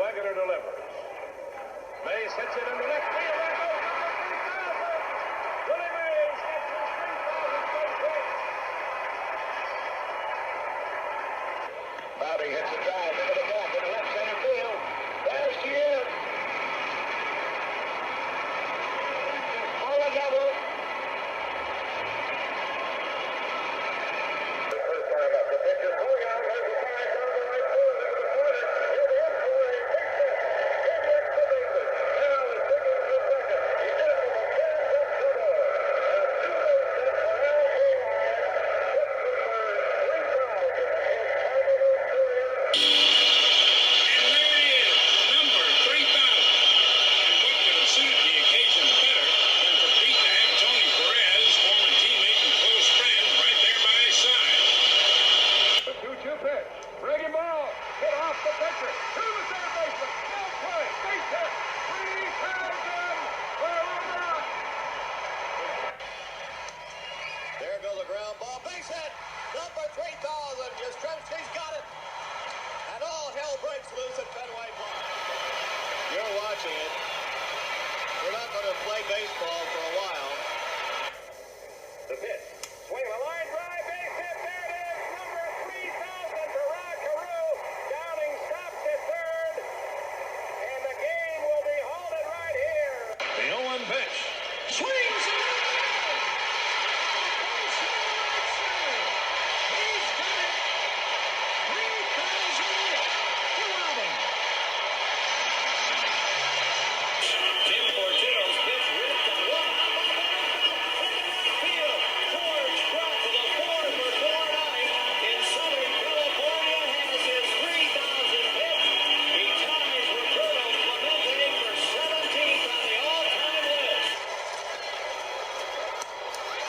Wagner delivers. Mays hits it into left field. There goes number 3,000. Willie Mays gets his 3,000th base hit. Bobby hits a drive into the gap in the left center field. There she is. For a double. First time up. The pitch is going out. There's a fly down the right field into the corner. He'll be in for a big hit. He gets the bases. Now is digging for second. He did it with a hands up double. A two-base hit for Al Boyd. Hit number 3,000 in Carnival Syria. And there it is, number 3,000. And what could have suited the occasion better than for Pete to have Tony Perez, former teammate and close friend, right there by his side. The 2-2 pitch. Breaking ball. Hit off the pitcher. To the third baseman. Out play. Base hit. 3,000 for a run. There goes a ground ball. Base hit. Number 3,000. Yastrzemski's got it. And all hell breaks loose at Fenway Park. You're watching it. We're not going to play baseball for a while. The pitch. Swing a line drive. Base hit. There it is. Number 3,000 for Rod Carew. Downing stops at third. And the game will be halted right here. The 0-1 pitch. Swings and misses. He's got it. 3,000 to Robin. Tim Portillo's pitch ripped and one up on the right field. George Brett to the 4 for 4 night in Southern California has his 3,000th hit. He ties Roberto Clemente for 17th on the all-time list.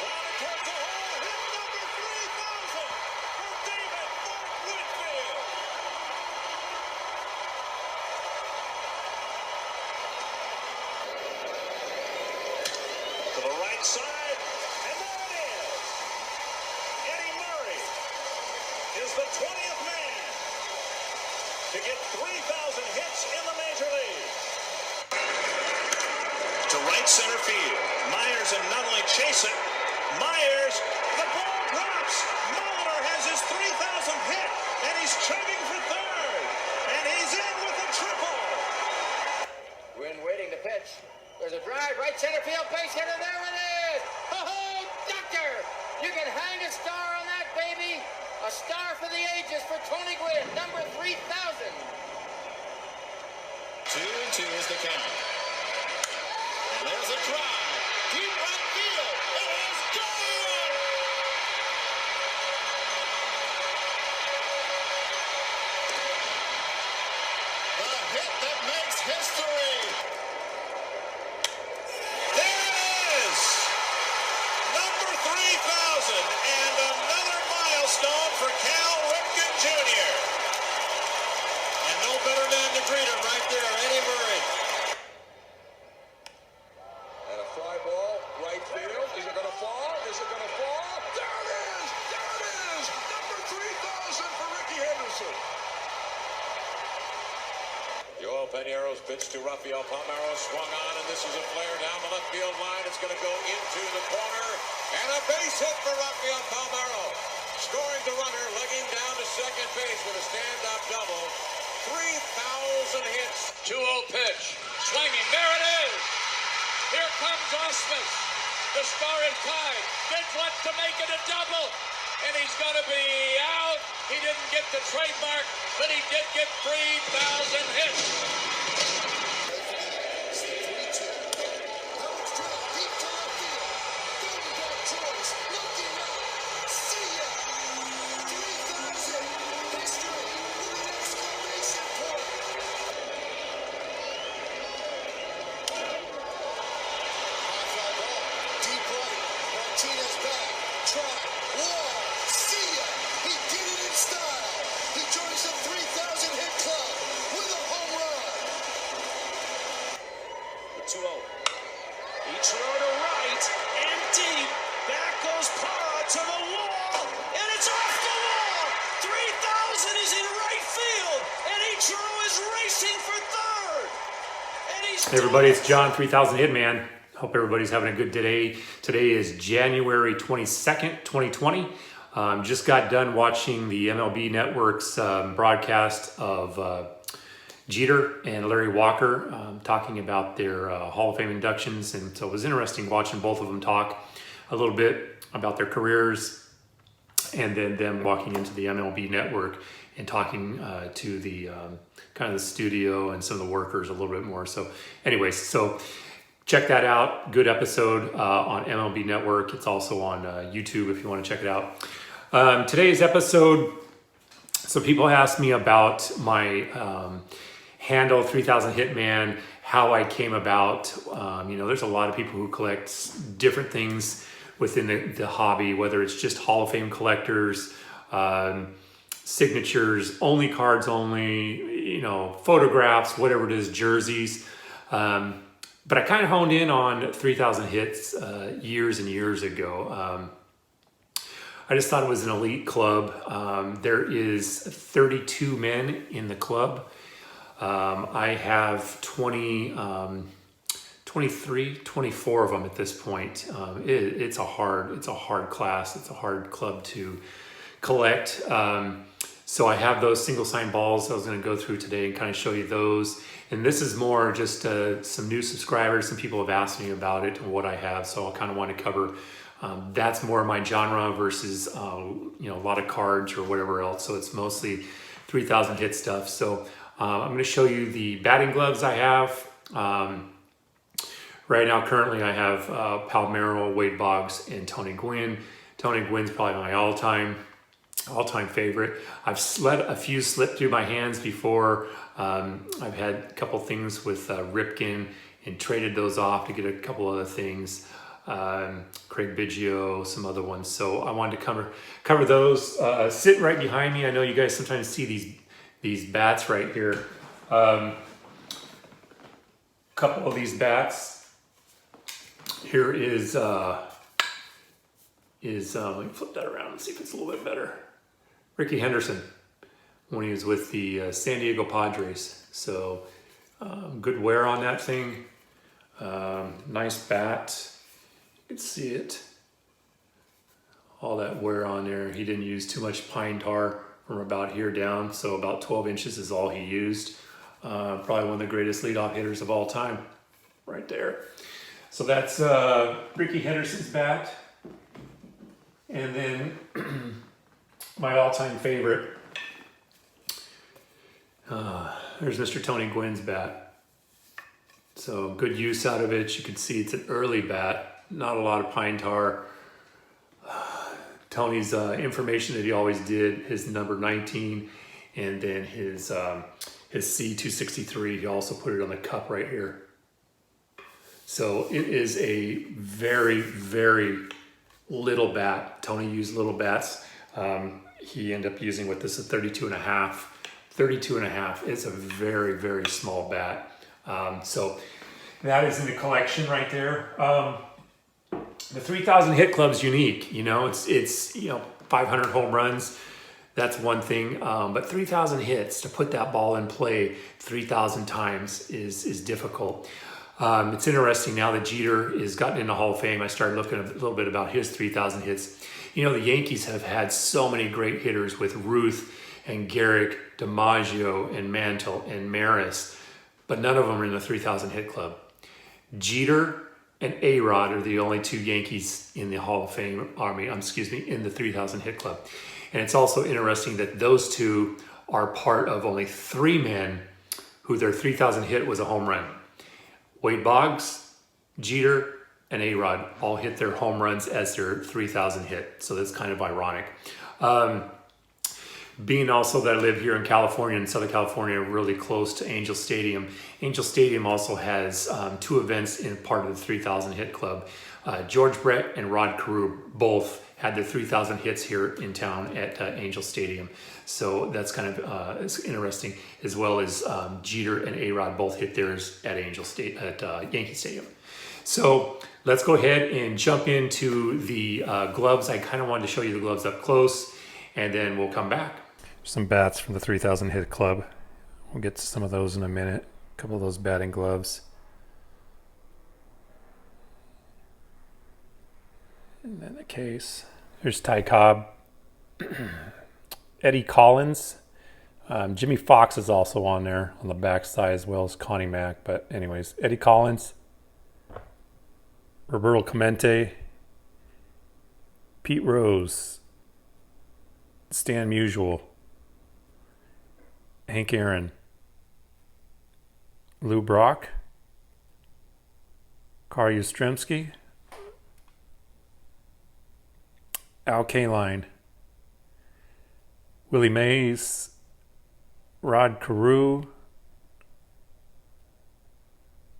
Grounded towards the hole, hit number 3,000 for David Mark Whitfield. To the right side, and there it is. Eddie Murray is the 20th man to get 3,000 hits in the major league. To right center field, Myers and Nunnally chase it. Myers, the ball drops. Molitor has his 3,000th hit, and he's chugging for third. And he's in with a triple. Wynn waiting to pitch. There's a drive, right center field, base hitter, there it is! Oh, doctor! You can hang a star on that, baby! A star for the ages for Tony Gwynn, number 3,000. 2-2 is the count. And there's a drive. Deep right field. It is gone! The hit that makes history. There it is! Number 3,000 and another milestone for Cal Ripken Jr. And no better man to greet him right there, Eddie Murray. And a fly ball, right field. Is it going to fall? Is it going to fall? There it is! There it is! Number 3,000 for Ricky Henderson. Joel Piñeiro's pitch to Rafael Palmeiro swung on, and this is a flare down the left field line. It's going to go into the corner, and a base hit for Rafael Palmeiro. Scoring the runner, legging down to second base with a stand-up double. 3,000 hits. 2-0 pitch. Swinging. There it is. Here comes Osmus. The star is tied. Bigfoot to make it a double. And he's going to be out. He didn't get the trademark, but he did get 3,000 hits. Martinez back, try, wall, see ya. He did it in style. He joins the 3,000 hit club with a home run. The 2-0. Ichiro to right and deep. Back goes Parra to the wall, and it's off the wall. 3,000 is in right field, and Ichiro is racing for Hey everybody, it's John 3000 Hitman. Hope everybody's having a good day. Today is January 22nd, 2020. Just got done watching the MLB Network's broadcast of Jeter and Larry Walker talking about their Hall of Fame inductions. And so it was interesting watching both of them talk a little bit about their careers and then them walking into the MLB Network and talking to the kind of the studio and some of the workers a little bit more. So anyways, so check that out. Good episode on MLB Network. It's also on YouTube if you want to check it out. Today's episode, so people asked me about my handle 3000 Hitman, how I came about. There's a lot of people who collect different things within the hobby, whether it's just Hall of Fame collectors, signatures, only cards only, photographs, whatever it is, jerseys. But I kind of honed in on 3000 hits years and years ago. I just thought it was an elite club. There is 32 men in the club. I have 24 of them at this point. It's a hard class. It's a hard club to collect. So I have those single sign balls I was going to go through today and kind of show you those. And this is more just some new subscribers. Some people have asked me about it and what I have. So I kind of want to cover, that's more my genre versus, a lot of cards or whatever else. So it's mostly 3000 hit stuff. So I'm going to show you the batting gloves I have. Right now, currently I have Palmeiro, Wade Boggs, and Tony Gwynn. Tony Gwynn's probably my all-time favorite. I've let a few slip through my hands before. I've had a couple things with Ripken and traded those off to get a couple other things. Craig Biggio, some other ones. So I wanted to cover those. Sitting right behind me, I know you guys sometimes see these bats right here. Couple of these bats. Here is let me flip that around and see if it's a little bit better. Ricky Henderson, when he was with the San Diego Padres. So good wear on that thing. Nice bat. You can see it. All that wear on there. He didn't use too much pine tar from about here down. So about 12 inches is all he used. Probably one of the greatest leadoff hitters of all time right there. So that's Ricky Henderson's bat. And then my all-time favorite, there's Mr. Tony Gwynn's bat. So good use out of it. You can see it's an early bat, not a lot of pine tar. Tony's information that he always did, his number 19, and then his C263, he also put it on the cup right here. So it is a very, very little bat. Tony used little bats. He ended up using this is 32 and a half. 32 and a half is a very, very small bat. So that is in the collection right there. The 3000 hit club's unique. It's 500 home runs. That's one thing. But 3000 hits, to put that ball in play 3000 times is difficult. It's interesting now that Jeter has gotten into Hall of Fame. I started looking a little bit about his 3000 hits. The Yankees have had so many great hitters with Ruth and Garrick, DiMaggio and Mantle and Maris, but none of them are in the 3000 hit club. Jeter and A-Rod are the only two Yankees in the Hall of Fame in the 3000 hit club. And it's also interesting that those two are part of only three men who their 3000 hit was a home run. Wade Boggs, Jeter, and A-Rod all hit their home runs as their 3000 hit. So that's kind of ironic. Being also that I live here in California, in Southern California, really close to Angel Stadium. Angel Stadium also has two events in part of the 3000 hit club. George Brett and Rod Carew both had their 3000 hits here in town at Angel Stadium. So that's kind of it's interesting, as well as Jeter and A-Rod both hit theirs at Yankee Stadium. So let's go ahead and jump into the gloves. I kind of wanted to show you the gloves up close, and then we'll come back. Some bats from the 3000 hit club. We'll get to some of those in a minute. A couple of those batting gloves. And then the case. Here's Ty Cobb. Eddie Collins. Jimmy Fox is also on there on the backside as well as Connie Mack. But anyways, Eddie Collins. Roberto Clemente. Pete Rose. Stan Musial. Hank Aaron. Lou Brock. Carl Yastrzemski. Al Kaline. Willie Mays. Rod Carew.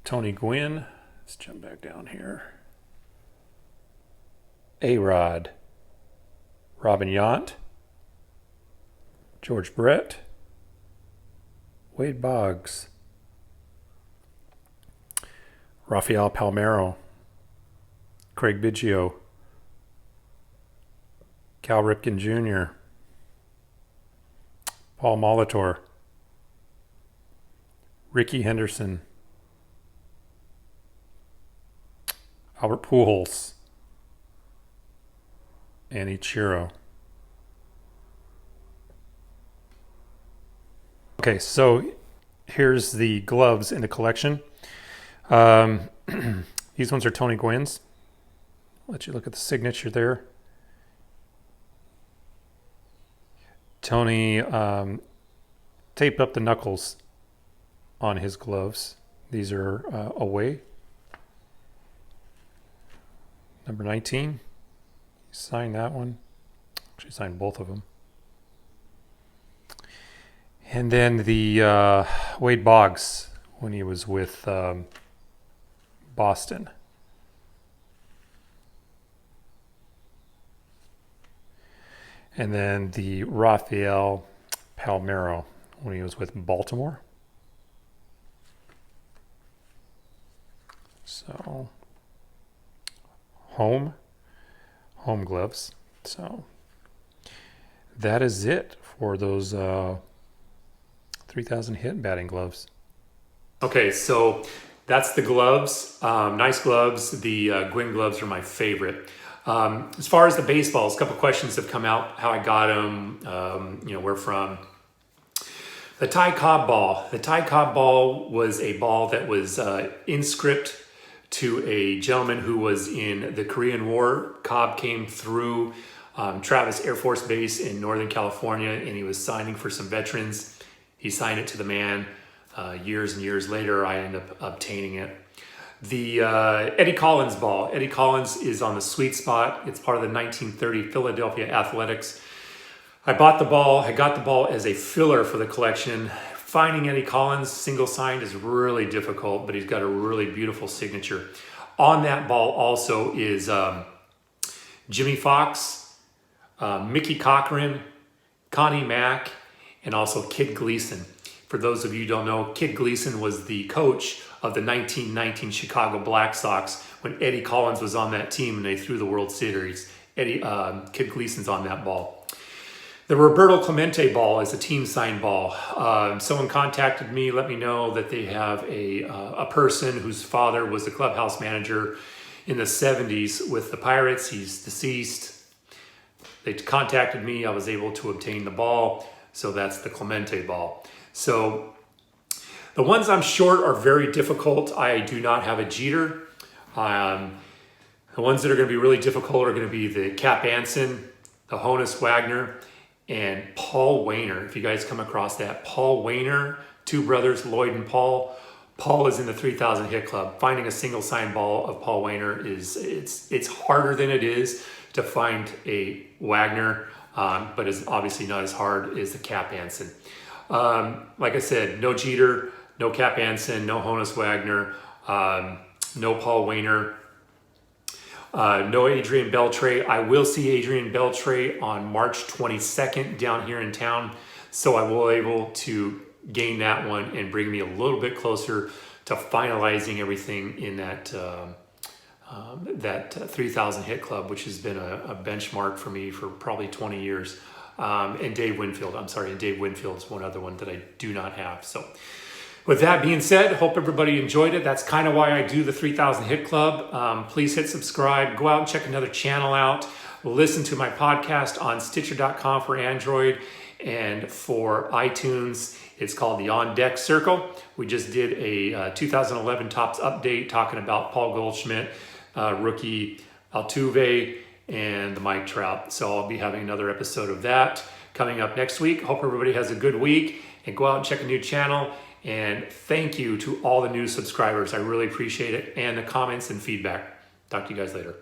Tony Gwynn. Let's jump back down here. A-Rod. Robin Yount. George Brett. Wade Boggs. Rafael Palmeiro. Craig Biggio. Cal Ripken Jr. Paul Molitor. Ricky Henderson. Albert Pujols. And Ichiro. Okay, so here's the gloves in the collection. These ones are Tony Gwynn's. I'll let you look at the signature there. Tony taped up the knuckles on his gloves. These are away. Number 19. He signed that one. Actually signed both of them. And then the Wade Boggs when he was with Boston. And then the Rafael Palmeiro when he was with Baltimore. So, home gloves. So, that is it for those 3,000 hit batting gloves. Okay, so that's the gloves. Nice gloves. The Gwynn gloves are my favorite. As far as the baseballs, a couple questions have come out, how I got them, where from. The Ty Cobb ball. The Ty Cobb ball was a ball that was in script to a gentleman who was in the Korean War. Cobb came through Travis Air Force Base in Northern California, and he was signing for some veterans. He signed it to the man. Years and years later, I ended up obtaining it. The Eddie Collins ball. Eddie Collins is on the sweet spot. It's part of the 1930 Philadelphia Athletics. I bought the ball. I got the ball as a filler for the collection. Finding Eddie Collins single signed is really difficult, but he's got a really beautiful signature. On that ball also is Jimmy Fox, Mickey Cochran, Connie Mack, and also Kid Gleason. For those of you who don't know, Kid Gleason was the coach of the 1919 Chicago Black Sox when Eddie Collins was on that team and they threw the World Series. Kid Gleason's on that ball. The Roberto Clemente ball is a team signed ball. Someone contacted me, let me know that they have a person whose father was the clubhouse manager in the 70s with the Pirates. He's deceased. They contacted me. I was able to obtain the ball. So that's the Clemente ball. So the ones I'm short are very difficult. I do not have a Jeter. The ones that are going to be really difficult are going to be the Cap Anson, the Honus Wagner, and Paul Wainer. If you guys come across that, Paul Wainer, two brothers, Lloyd and Paul. Paul is in the 3,000 hit club. Finding a single sign ball of Paul Wainer it's harder than it is to find a Wagner, but it's obviously not as hard as the Cap Anson. Like I said, no Jeter, no Cap Anson, no Honus Wagner, no Paul Wainer, no Adrian Beltre. I will see Adrian Beltre on March 22nd down here in town, so I will be able to gain that one and bring me a little bit closer to finalizing everything in that 3,000 hit club, which has been a benchmark for me for probably 20 years. And Dave Winfield is one other one that I do not have. So With that being said, hope everybody enjoyed it. That's kind of why I do the 3000 Hit Club. Please hit subscribe. Go out and check another channel out. Listen to my podcast on Stitcher.com for Android, and for iTunes, it's called the On Deck Circle. We just did a 2011 Topps update talking about Paul Goldschmidt, rookie Altuve, and the Mike Trout. So I'll be having another episode of that coming up next week. Hope everybody has a good week, and go out and check a new channel. And thank you to all the new subscribers. I really appreciate it, and the comments and feedback. Talk to you guys later.